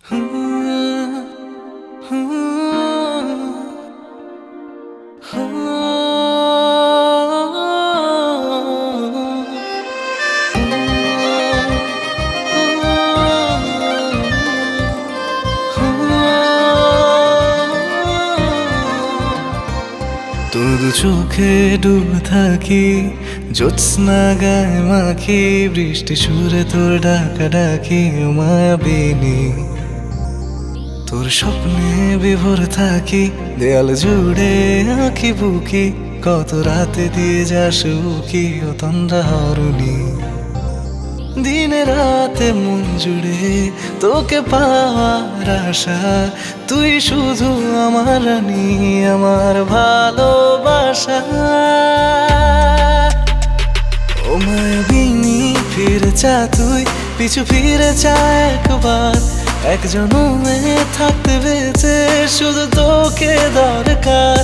তোর চোখে ডুব থাকি, জ্যোৎস্না গায়ে মাখি, বৃষ্টি সুরে তোর ডাকা ডাকি মায়াবিনী। তোর স্বপ্নে বিভোর থাকি, দেয়াল জুড়ে আঁকি বুকি, কত রাতে দিয়ে যাস উকি ও তন্দ্রা হরণি। দিনে রাতে মন জুড়ে তোকে পাওয়ার আশা, তুই শুধু আমার রানী, আমার ভালোবাসা। ও মায়াবিনী ফিরে চা তুই, পিছু ফিরে চা একবার, এক জনমে থাকতে বেঁচে শুধু তোকে দরকার।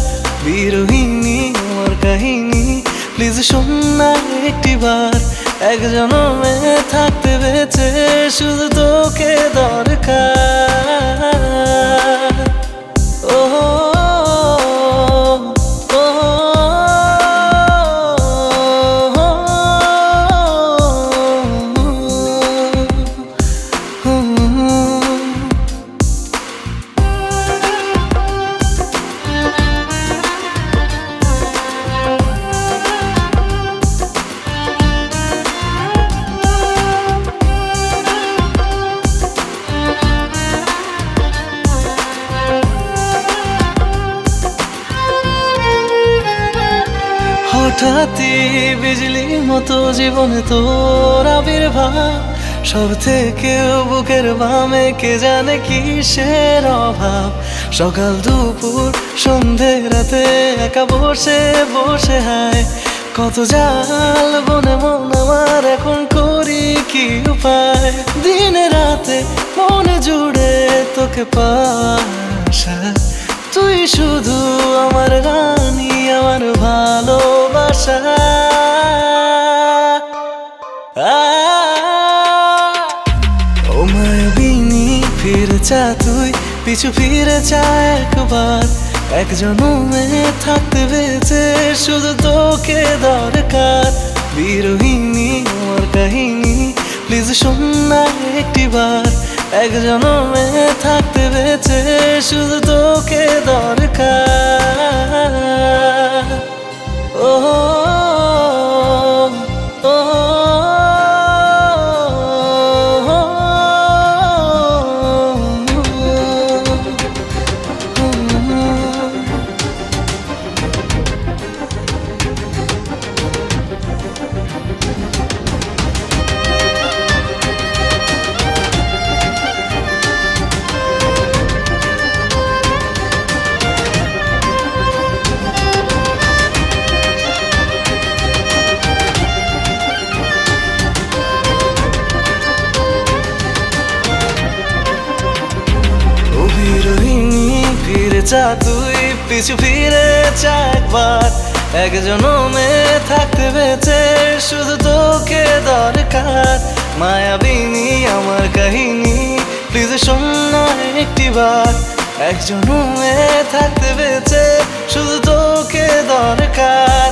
বিরোহিনী আমার কাহিনী, প্লিজ শোন না একটিবার, এক জনমে থাকতে বেঁচে শুধু তোকে দরকার। ও হঠাৎই বিজলির মতো জীবনে তোর আবির্ভাব, সব থেকে বুকের বামে কে জানে কিসের অভাব। সকাল দুপুর সন্ধে রাতে একা বসে বসে হায়, কত জাল বনে মন আমার, এখন করি কি উপায়। দিনে রাতে মনে জুড়ে তোকে পাশা, তুই শুধু আমার রানী, আমার ভালোবাসা। ও মায়াবিনী ফিরে চা তুই, পিছু ফিরে চা একবার, এক জনমে থাকতে বেঁচে শুধু তোকে দরকার। বিরোহিনী আমার কাহিনী, প্লিজ শোন না একটিবার, এক জনমে থাকতে বেঁচে শুধু তোকে দরকার। ও ও ফিরে চা তুই, পিছু ফিরে চা একবার, এক জনমে থাকতে বেঁচে শুধু তোকে দরকার। মায়াবিনী আমার কাহিনী, প্লিজ শোন না একটিবার, এক জনমে থাকতে বেঁচে শুধু তোকে দরকার।